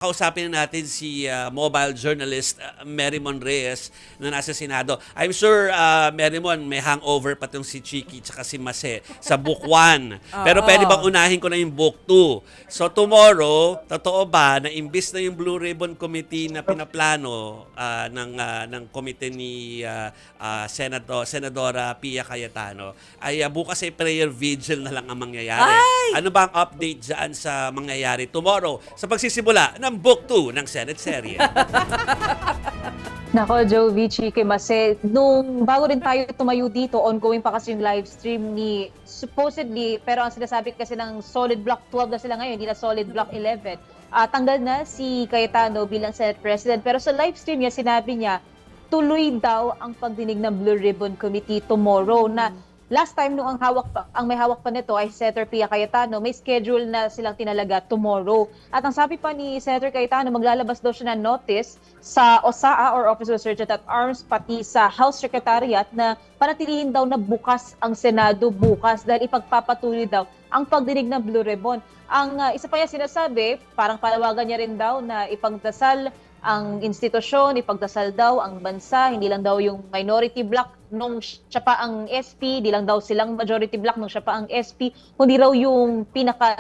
Kausapin na natin si mobile journalist Merrimon Reyes na nasa Senado. I'm sure, Merrimon, may hangover pa itong si Chiki at si Mase sa Book 1. Pero pwede bang unahin ko na yung Book 2? So tomorrow, totoo ba na imbis na yung Blue Ribbon Committee na pinaplano ng komite ni Senadora Pia Cayetano, ay bukas ay prayer vigil na lang ang mangyayari. Ay! Ano ba ang update dyan sa mangyayari tomorrow sa pagsisimula ng Book 2 ng Senate serye? Nako, Joe Vici, kay Mase, nung bago rin tayo tumayo dito, ongoing pa kasi yung live stream ni, supposedly, pero ang sinasabi kasi ng Solid Block 12 na sila ngayon, hindi na Solid Block 11. Tanggal na si Cayetano bilang Senate President. Pero sa live stream niya, sinabi niya, tuloy daw ang pagdinig ng Blue Ribbon Committee tomorrow na last time nung ang may hawak pa nito ay Senator Pia Cayetano, may schedule na silang tinalaga tomorrow. At ang sabi pa ni Senator Cayetano, maglalabas daw siya ng notice sa OSAA or Office of the Sergeant at Arms pati sa House Secretariat na panatilihin daw na bukas ang Senado bukas dahil ipagpapatuloy daw ang pagdinig ng Blue Ribbon. Ang isa pa niya sinasabi, parang palawagan niya rin daw na ipagdasal ang institusyon, ipagdasal daw ang bansa, hindi lang daw yung minority block nung siya pa ang SP, di lang daw silang majority block nung siya pa ang SP, kundi raw yung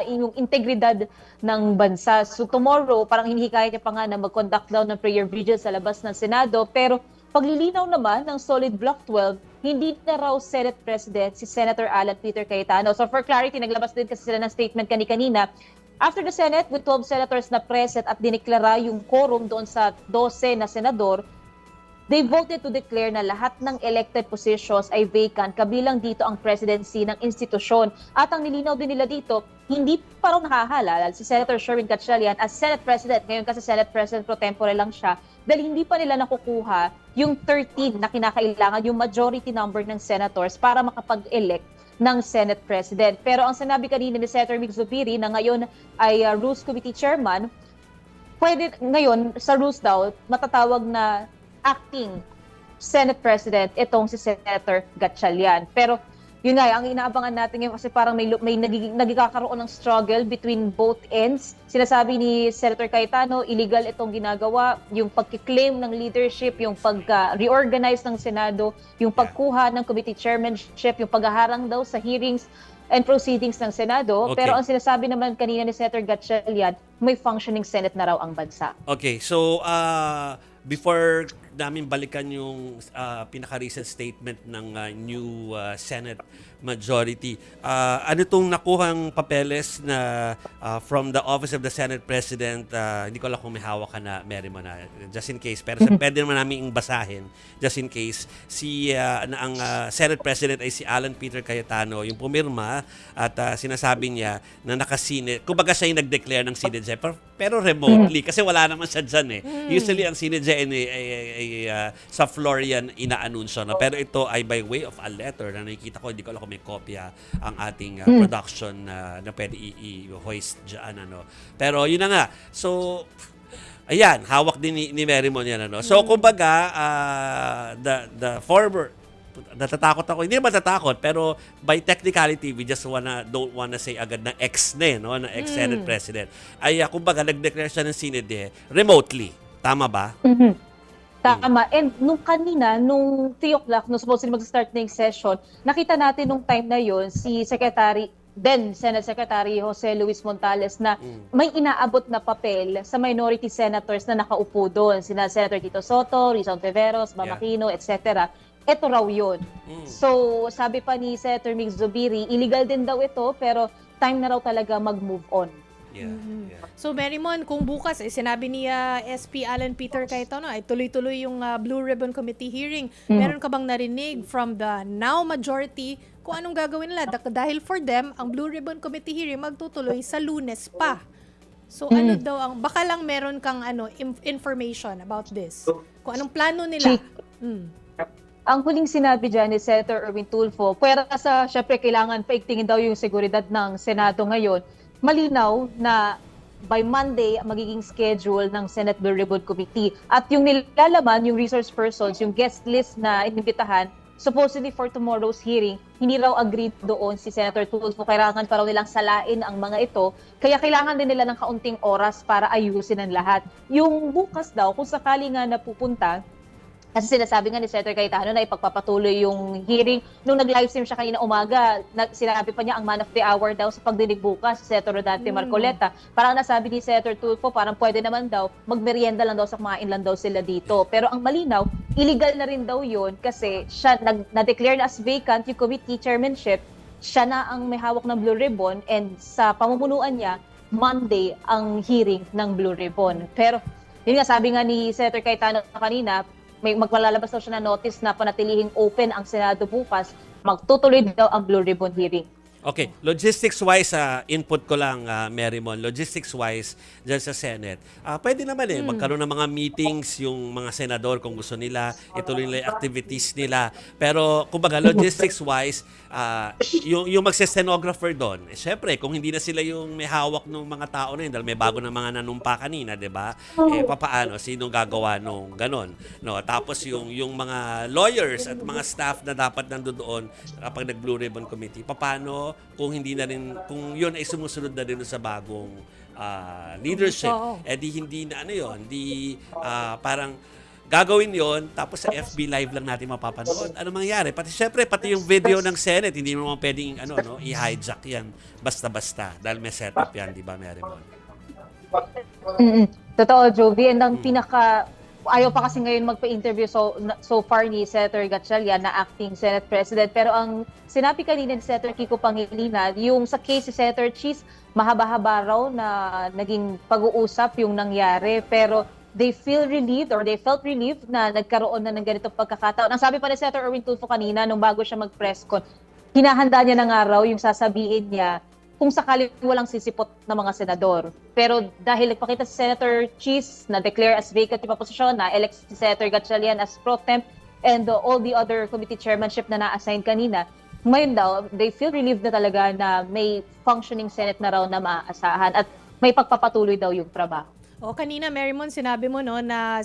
yung integridad ng bansa. So tomorrow, parang hinihikayat niya pa nga na mag-conduct daw ng prayer vigil sa labas ng Senado, pero paglilinaw naman ng Solid Block 12, hindi na raw Senate President si Senator Alan Peter Cayetano. So for clarity, naglabas din kasi sila ng statement kanina. After the Senate, with 12 senators na present at dineklara yung quorum doon sa 12 na senador, they voted to declare na lahat ng elected positions ay vacant, kabilang dito ang presidency ng institusyon. At ang nilinaw din nila dito, hindi pa raw nakahalal si Senator Sherwin Gatchalian as Senate President. Ngayon kasi Senate President pro tempore lang siya dahil hindi pa nila nakukuha yung 13 na kinakailangan, yung majority number ng senators para makapag-elect ng Senate President. Pero ang sinabi kanina ni Senator Mig Zubiri na ngayon ay Rules Committee Chairman, pwede ngayon sa rules daw matatawag na acting Senate President itong si Senator Gatchalian. Pero yun nga, ang inaabangan natin ngayon kasi parang may nagkakaroon ng struggle between both ends. Sinasabi ni Senator Cayetano, illegal itong ginagawa, yung pagkiklaim ng leadership, yung pag-reorganize ng Senado, yung pagkuha ng committee chairmanship, yung paghaharang daw sa hearings and proceedings ng Senado. Okay. Pero ang sinasabi naman kanina ni Senator Gatchalian, may functioning Senate na raw ang bansa. Okay, so before namin balikan yung pinaka-recent statement ng new Senate majority, ano itong nakuhang papeles na from the Office of the Senate President, hindi ko alam kung may hawak ka na, Merrimon, just in case, pero pwede naman namin basahin, just in case, ang Senate President ay si Alan Peter Cayetano, yung pumirma at sinasabi niya na nakasine, kumbaga siya yung nag-declare ng sinedje, pero remotely, kasi wala naman siya dyan eh. Usually ang sinedje ay sa floor yan inaanunsyo, no? Pero ito ay by way of a letter na nakikita ko, hindi ko alam kung may kopya ang ating production na pwede i-hoist dyan, ano. Pero yun na nga. So, ayan, hawak din ni Merrimon yan, ano. So, kumbaga, the former, natatakot ako. Hindi naman natatakot, pero by technicality, we just don't wanna say agad na ex na, no? Na ex-Senate President. Ay, kumbaga, nag-declare siya ng sinede remotely. Tama ba? Tama. And nung kanina, nung 3 o'clock, nung supposedly mag-start na yung session, nakita natin nung time na yon si Senate Secretary Jose Luis Montales na may inaabot na papel sa minority senators na nakaupo doon. Sina Senator Tito Soto, Rizal Teveros, Mamakino, etc. Ito raw yun. So, sabi pa ni Senator Mig Zubiri, illegal din daw ito, pero time na raw talaga mag-move on. Yeah. So Merrimon, kung bukas sinabi ni SP Alan Peter Cayetano ay tuloy-tuloy yung Blue Ribbon Committee hearing, meron ka bang narinig from the now majority kung anong gagawin nila? Dahil for them, ang Blue Ribbon Committee hearing magtutuloy sa Lunes pa. So ano daw ang, baka lang meron kang information about this? Kung anong plano nila? Ang huling sinabi dyan ni Senator Erwin Tulfo, pwera sa, syempre, kailangan paigtingin daw yung seguridad ng Senado ngayon. Malinaw na by Monday magiging schedule ng Senate Blue Ribbon Committee. At yung nilalaman, yung resource persons, yung guest list na inimbitahan, supposedly for tomorrow's hearing, hindi raw agreed doon si Senator Tulfo. Kailangan pa raw nilang salain ang mga ito. Kaya kailangan din nila ng kaunting oras para ayusin ang lahat. Yung bukas daw, kung sakali nga napupunta, kasi sinasabi nga ni Senator Cayetano na ipagpapatuloy yung hearing. Nung nag-livestream siya kanina umaga, sinabi pa niya ang man of the hour daw sa pagdinig bukas, si Senator Rodante Marcoleta. Parang nasabi ni Senator Tulfo, parang pwede naman daw, magmerienda lang daw sa kumain lang daw sila dito. Pero ang malinaw, illegal na rin daw yun kasi siya na-declare na as vacant yung committee chairmanship, siya na ang may hawak ng Blue Ribbon and sa pamumunuan niya, Monday ang hearing ng Blue Ribbon. Pero yun nga, sabi nga ni Senator Cayetano kanina, may magpalalabas daw siya na notice na panatilihing open ang Senado bukas, magtutuloy daw ang Blue Ribbon hearing. Okay, logistics-wise, input ko lang, Marymon, logistics-wise dyan sa Senate, pwede naman magkaroon ng mga meetings yung mga senador kung gusto nila, ituloy nila yung activities nila. Pero, kumbaga, logistics-wise, yung magse-stenographer doon, syempre, kung hindi na sila yung may hawak ng mga tao na yun, dahil may bago na mga nanumpa kanina, di ba? Papaano? Sinong gagawa nung ganon? No? Tapos, yung mga lawyers at mga staff na dapat nandoon kapag nag-Blue Ribbon Committee, papaano kung hindi na rin, kung yun ay sumusunod na rin sa bagong leadership, di hindi na parang gagawin yon tapos sa FB Live lang natin mapapanood. Ano mangyayari? Pati yung video ng Senate, hindi mo pwedeng i-hijack yan basta-basta dahil may setup yan, di ba, Marymon? Totoo, Jovi. And ang ayaw pa kasi ngayon magpa-interview so far ni Senator Gatchalian na acting Senate President. Pero ang sinabi kanina ni Senator Kiko Pangilinan, yung sa case si Senator Cheese, mahaba-haba raw na naging pag-uusap yung nangyari. Pero they felt relieved na nagkaroon na ng ganitong pagkakataon. Ang sabi pa ni Senator Erwin Tulfo kanina nung bago siya mag-press con, hinahanda niya na nga raw yung sasabihin niya kung sakali walang sisipot na mga senador. Pero dahil nagpakita si Senator Cheese na declare as vacant yung posisyon, na elect si Senator Gatchalian as pro temp, and all the other committee chairmanship na na-assign kanina, ngayon daw, they feel relieved na talaga na may functioning Senate na raw na maaasahan at may pagpapatuloy daw yung trabaho. O kanina, Marymon, sinabi mo na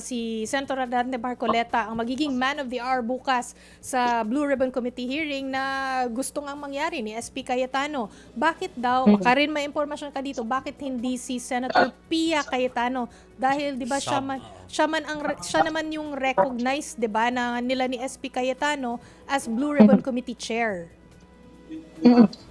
si Senator Rodante Marcoleta ang magiging man of the hour bukas sa Blue Ribbon Committee hearing na gusto ngang mangyari ni SP Cayetano. Bakit daw, Karin, may impormasyon ka dito, bakit hindi si Senator Pia Cayetano? Dahil 'di ba siya naman yung recognized, 'di ba, na nila ni SP Cayetano as Blue Ribbon Committee chair.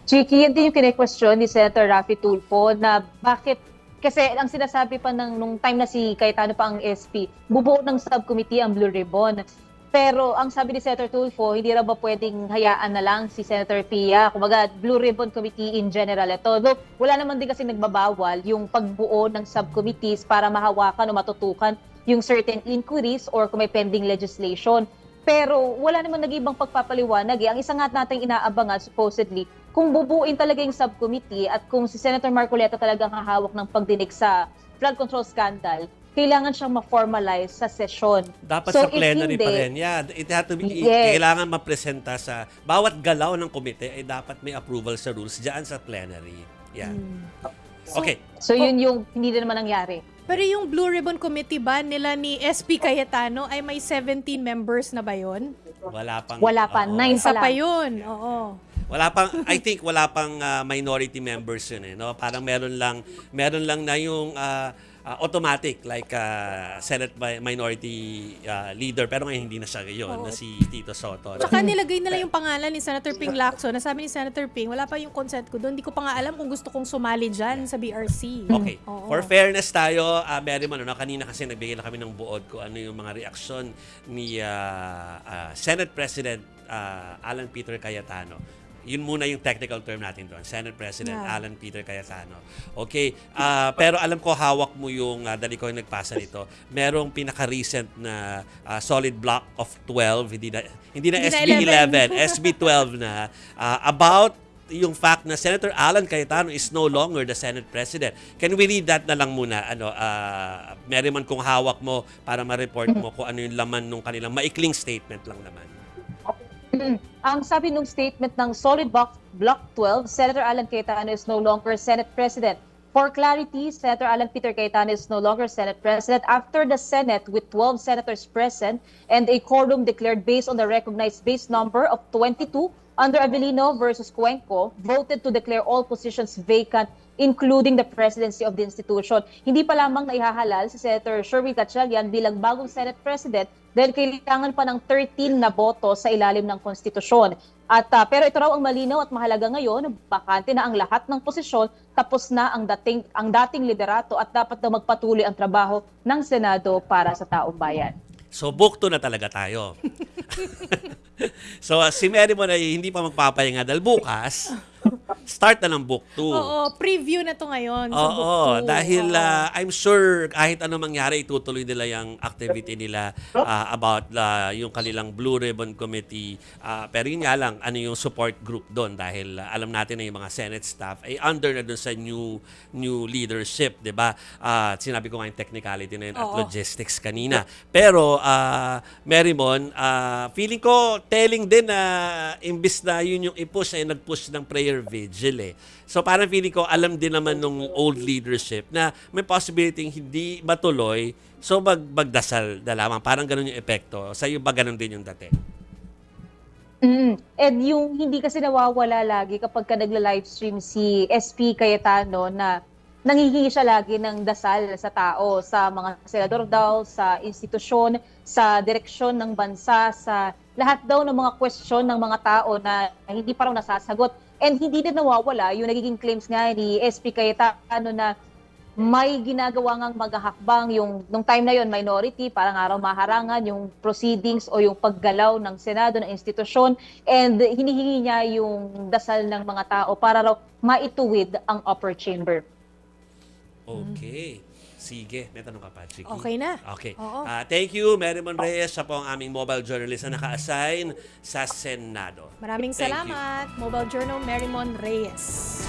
Chiki, yan din yung kine-question ni Senator Raffy Tulfo na bakit. Kasi ang sinasabi pa nung time na si Cayetano pa ang SP, bubuo ng subcommittee ang Blue Ribbon. Pero ang sabi ni Senator Tulfo, hindi raw ba pwedeng hayaan na lang si Senator Pia? Kumbaga, Blue Ribbon Committee in general ito. Though, wala naman din kasi nagbabawal yung pagbuo ng subcommittees para mahawakan o matutukan yung certain inquiries or kung may pending legislation. Pero wala naman nag-ibang pagpapaliwanag. Ang isa nga nating inaabangan, supposedly, kung bubuin talaga yung subcommittee at kung si Senator Marcoleta talagang hahawak ng pagdinig sa flood control scandal, kailangan siyang ma-formalize sa session. Dapat sa plenary pa rin. Yeah, it had to be, kailangan mapresenta sa bawat galaw ng komite ay dapat may approval sa rules diyan sa plenary. Yeah. Okay. So yun yung hindi na naman nangyari. Pero yung Blue Ribbon Committee ba nila ni SP Cayetano ay may 17 members na ba yun? Wala pang. Wala pa, 9 Isa pa pa lang. yun, oo. Wala pang, I think wala pang minority members yun no? Parang meron lang na yung automatic like Senate Minority Leader, pero ngayon hindi na siya ngayon, na si Tito Soto. Tsaka nilagay nila yung pangalan ni Senator Ping Lacson. Nasabi ni Senator Ping, wala pa yung consent ko doon. Hindi ko pa nga alam kung gusto kong sumali dyan sa BRC. Okay. Oo. For fairness tayo, Marymon, kanina kasi nagbigay na kami ng buod kung ano yung mga reaksyon ni Senate President Alan Peter Cayetano. Yun muna yung technical term natin doon. Senate President Alan Peter Cayetano. Okay. Pero alam ko hawak mo yung, dali ko yung nagpasa nito, merong pinaka-recent na solid block of 12, hindi na SB 11, SB 12 na, about yung fact na Senator Alan Cayetano is no longer the Senate President. Can we read that na lang muna? Marymon, kung hawak mo para ma-report mo kung ano yung laman nung kanilang maikling statement lang naman. Ang sabi nung statement ng Solid Block 12, Senator Alan Cayetano is no longer Senate President. For clarity, Senator Alan Peter Cayetano is no longer Senate President after the Senate, with 12 senators present and a quorum declared based on the recognized base number of 22 under Avellino versus Cuenco, voted to declare all positions vacant, including the presidency of the institution. Hindi pa lamang naihahalal si Senator Sherwin Gatchalian bilang bagong Senate President dahil kailangan pa ng 13 na boto sa ilalim ng konstitusyon. Pero ito raw ang malinaw at mahalaga ngayon, bakante na ang lahat ng posisyon, tapos na ang dating liderato at dapat na magpatuloy ang trabaho ng Senado para sa taong bayan. So, book 2 na talaga tayo. So, si Mary Mon ay hindi pa magpapahinga dahil bukas, start na ng book 2. Oo, preview na to ngayon sa book Oo, 2. dahil I'm sure kahit ano mangyari, itutuloy nila yung activity nila about yung kanilang Blue Ribbon Committee. Pero yun nga lang, ano yung support group doon dahil alam natin na yung mga Senate staff ay under na doon sa new leadership, di ba? Sinabi ko nga yung technicality na yun at logistics kanina. Pero, Mary Mon, feeling ko telling din na imbis na yun yung i-push ay nag-push ng prayer vigil eh. So parang feeling ko alam din naman nung old leadership na may possibility hindi matuloy, so magdasal na lamang. Parang ganun yung epekto. Sa iyo ba ganun din yung dati? And yung hindi kasi nawawala lagi kapag ka nagla-livestream si SP Cayetano na nangihingi siya lagi ng dasal sa tao, sa mga senador daw, sa institusyon, sa direksyon ng bansa, sa lahat daw ng mga question ng mga tao na hindi pa raw nasasagot. And hindi din nawawala yung nagiging claims nga ni SP Cayetano na may ginagawa ngang maghahakbang yung nung time na yon minority, parang araw maharangan yung proceedings o yung paggalaw ng Senado, ng institusyon, and hinihingi niya yung dasal ng mga tao para raw maituwid ang upper chamber. Okay. Sige, may tanong ka pa, Chiki. Okay na. Okay. Oo. Thank you, Mary Mon Reyes. Siya po ang aming mobile journalist na naka-assign sa Senado. Maraming Thank you. salamat, Mobile Journal Marymon Reyes.